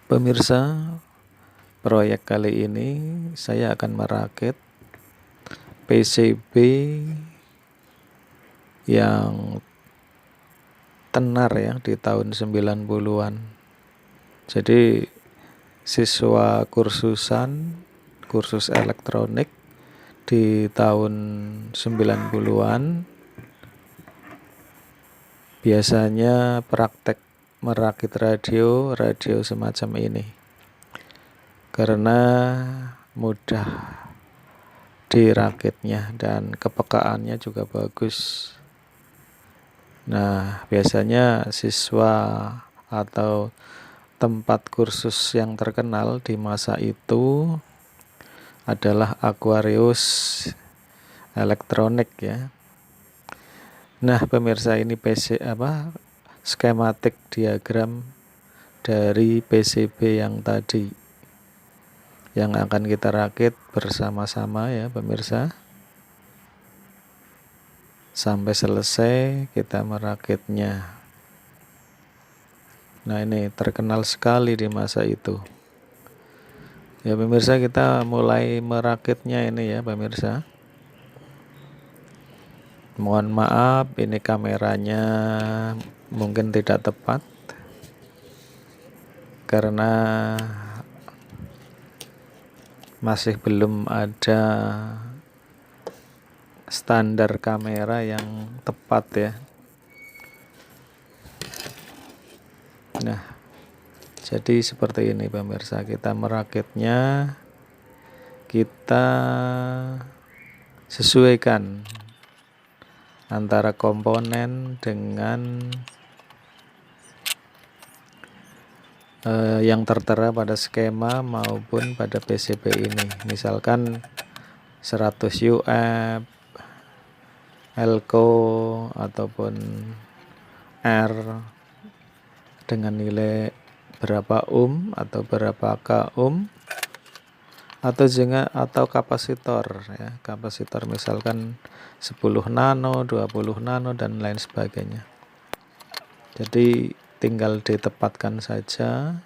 Pemirsa, proyek kali ini saya akan merakit PCB yang tenar ya di tahun 90-an. Jadi siswa kursus elektronik di tahun 90-an biasanya praktek merakit radio semacam ini karena mudah dirakitnya dan kepekaannya juga bagus. Nah, biasanya siswa atau tempat kursus yang terkenal di masa itu adalah Aquarius Elektronik ya. Nah, pemirsa, ini skematik diagram dari PCB yang tadi yang akan kita rakit bersama-sama ya pemirsa. Sampai selesai kita merakitnya. Nah, ini terkenal sekali di masa itu. Ya pemirsa, kita mulai merakitnya ini ya pemirsa. Mohon maaf, ini kameranya mungkin tidak tepat karena masih belum ada standar kamera yang tepat ya. Nah, jadi seperti ini pemirsa, kita merakitnya, kita sesuaikan antara komponen dengan yang tertera pada skema maupun pada PCB ini. Misalkan 100 UF, Elko ataupun R dengan nilai berapa ohm atau berapa k ohm atau kapasitor ya, kapasitor misalkan 10 nano, 20 nano dan lain sebagainya. Jadi tinggal ditempatkan saja.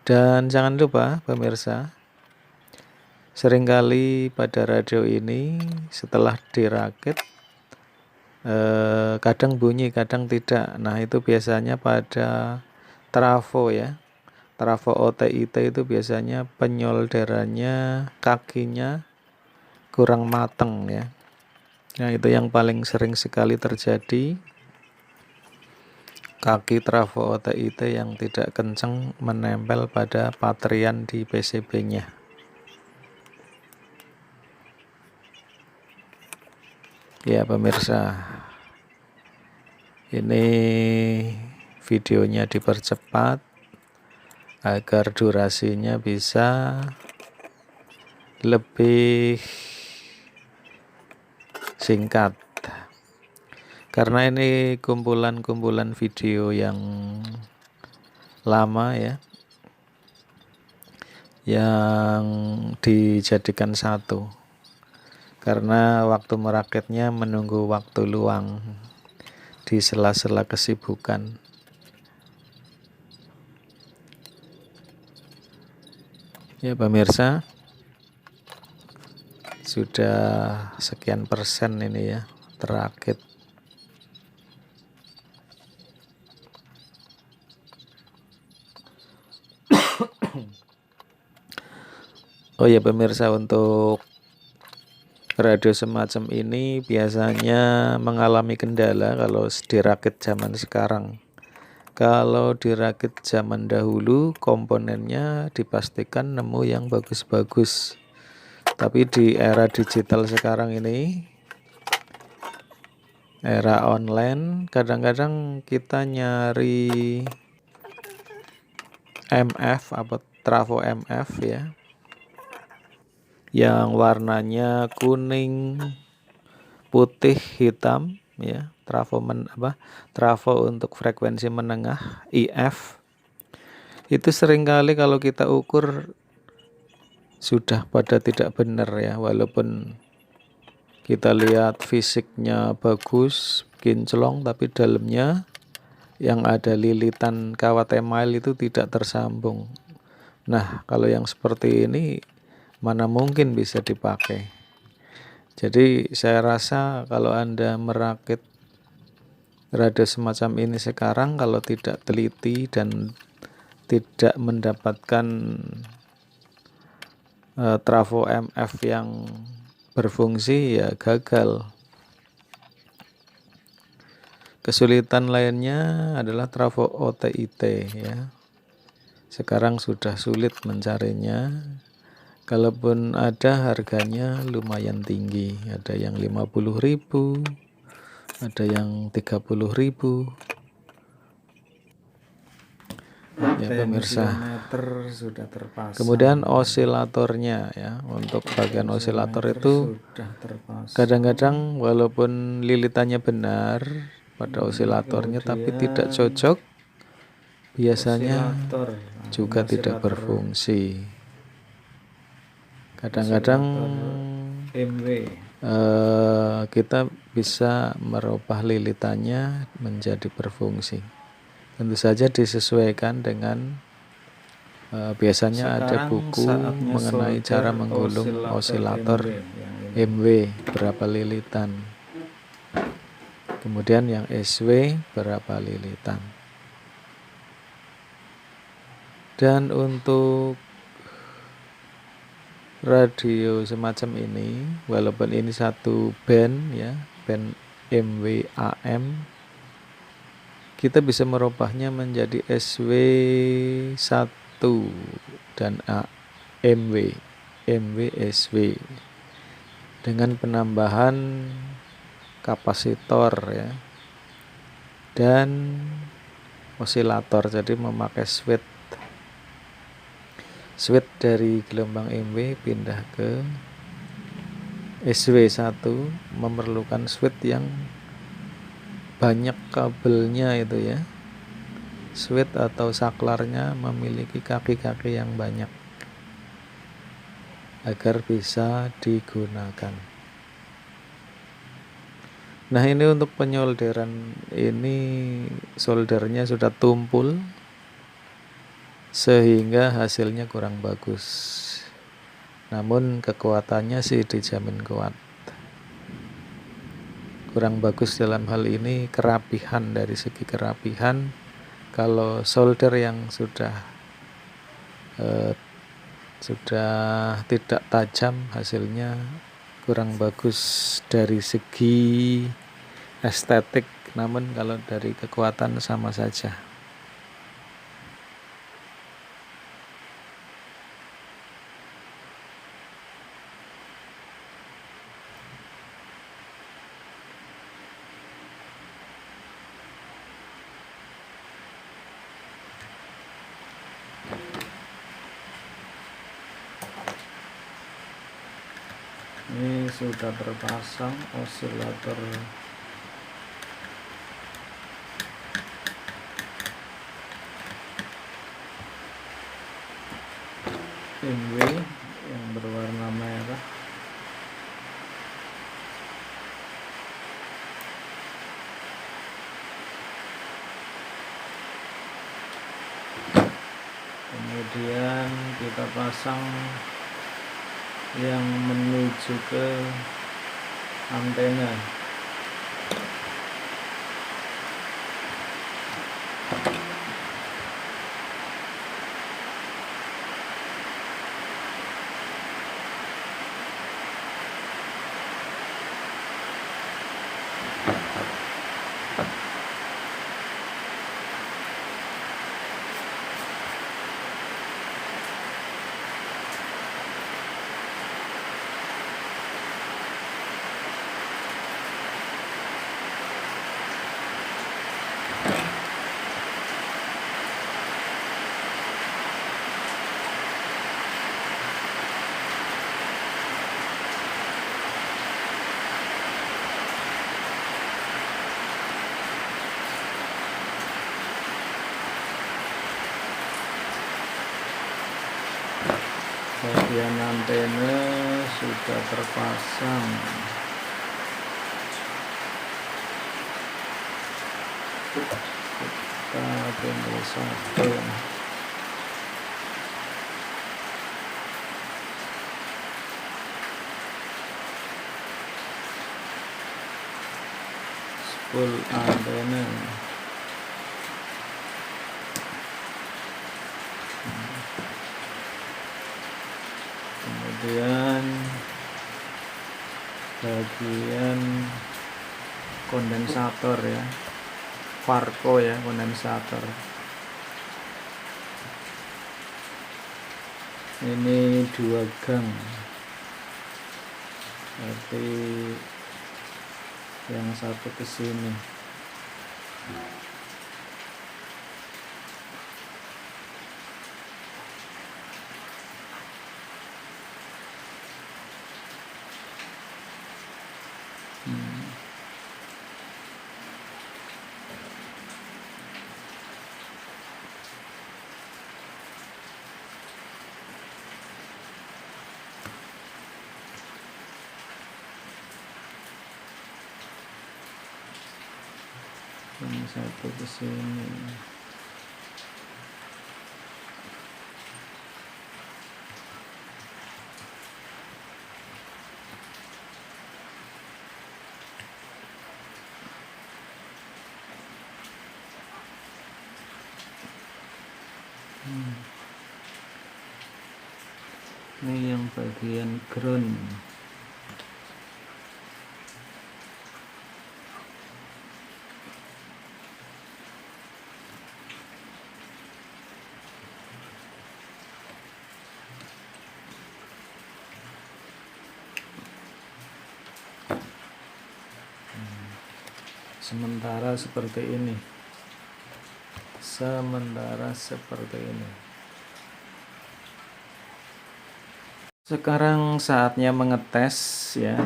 Dan jangan lupa pemirsa, seringkali pada radio ini setelah dirakit kadang bunyi, kadang tidak. Nah, itu biasanya pada trafo ya. Trafo OTIT itu biasanya penyolderannya, kakinya kurang mateng ya. Nah, itu yang paling sering sekali terjadi. Kaki trafo OTIT yang tidak kencang menempel pada patrian di PCB-nya. Ya pemirsa, ini videonya dipercepat agar durasinya bisa lebih singkat. Karena ini kumpulan-kumpulan video yang lama ya, yang dijadikan satu. Karena waktu merakitnya menunggu waktu luang di sela-sela kesibukan. Ya pemirsa, sudah sekian persen ini ya terakit. Oh ya pemirsa, untuk radio semacam ini biasanya mengalami kendala kalau dirakit zaman sekarang. Kalau dirakit zaman dahulu komponennya dipastikan nemu yang bagus-bagus. Tapi di era digital sekarang ini, era online, kadang-kadang kita nyari MF atau trafo MF ya, yang warnanya kuning, putih, hitam ya, trafo untuk frekuensi menengah IF. Itu seringkali kalau kita ukur sudah pada tidak benar ya, walaupun kita lihat fisiknya bagus, kinclong, tapi dalamnya yang ada lilitan kawat email itu tidak tersambung. Nah, kalau yang seperti ini mana mungkin bisa dipakai. Jadi saya rasa kalau Anda merakit radio semacam ini sekarang, kalau tidak teliti dan tidak mendapatkan trafo MF yang berfungsi, ya gagal. Kesulitan lainnya adalah trafo OTIT ya. Sekarang sudah sulit mencarinya. Kalaupun ada, harganya lumayan tinggi. Ada yang 50.000, ada yang 30.000. Ya pemirsa. Sudah terpasang. Kemudian osilatornya ya. Untuk bagian osilator itu kadang-kadang walaupun lilitannya benar pada osilatornya tapi tidak cocok, biasanya juga tidak berfungsi. Kadang-kadang kita bisa merubah lilitannya menjadi berfungsi. Tentu saja disesuaikan dengan biasanya ada buku mengenai cara menggulung osilator MW berapa lilitan. Kemudian yang SW berapa lilitan. Dan untuk radio semacam ini, walaupun ini satu band ya, band MW AM, kita bisa merubahnya menjadi SW1 dan MW, MW SW dengan penambahan kapasitor ya dan osilator. Jadi memakai switch dari gelombang MW pindah ke SW1, memerlukan switch yang banyak kabelnya itu ya. Switch atau saklarnya memiliki kaki-kaki yang banyak agar bisa digunakan. Nah, ini untuk penyolderan, ini soldernya sudah tumpul sehingga hasilnya kurang bagus. Namun kekuatannya sih dijamin kuat. Kurang bagus dalam hal ini kerapihan, dari segi kerapihan. Kalau solder yang sudah tidak tajam, hasilnya kurang bagus dari segi estetik, namun kalau dari kekuatan sama saja. Ini sudah terpasang osilator MW yang berwarna merah. Kemudian kita pasang yang menuju ke antena. Bagian antena sudah terpasang. channel 1. Spool antena. Kemudian bagian kondensator ya, Varco ya, kondensator. Ini 2 gang, berarti yang satu ke sini. Yang satu ke sini. Ini yang bagian ground. Sementara seperti ini. Sekarang saatnya mengetes ya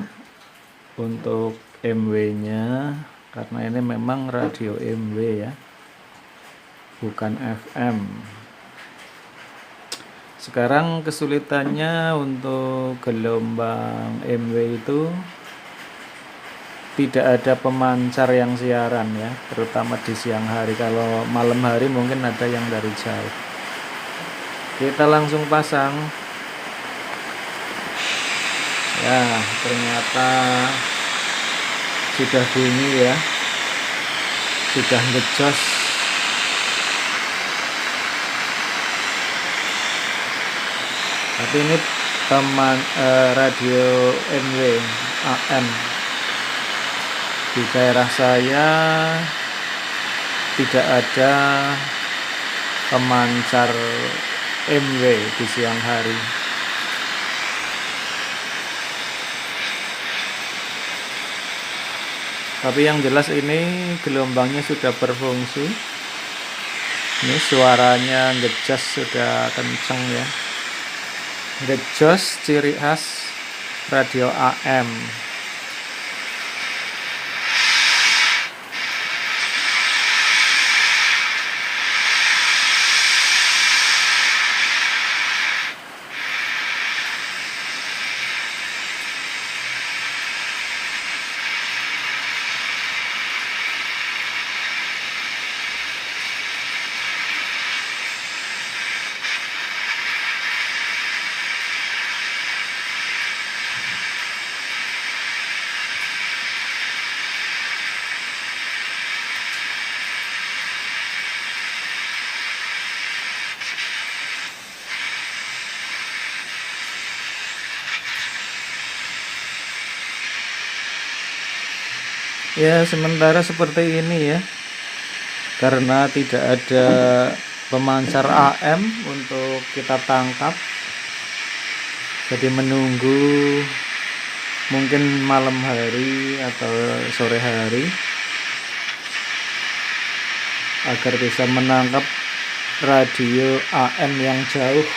untuk MW-nya, karena ini memang radio MW ya, bukan FM. Sekarang kesulitannya untuk gelombang MW itu tidak ada pemancar yang siaran ya, terutama di siang hari. Kalau malam hari mungkin ada yang dari jauh. Kita langsung pasang. Ya, ternyata sudah bunyi ya, sudah ngejos. Tapi ini radio MW AM. Di daerah saya tidak ada pemancar MW di siang hari. Tapi yang jelas ini gelombangnya sudah berfungsi. Ini suaranya ngejos, sudah kenceng ya. Ngejos ciri khas radio AM. Ya, sementara seperti ini ya, karena tidak ada pemancar AM untuk kita tangkap, jadi menunggu mungkin malam hari atau sore hari agar bisa menangkap radio AM yang jauh.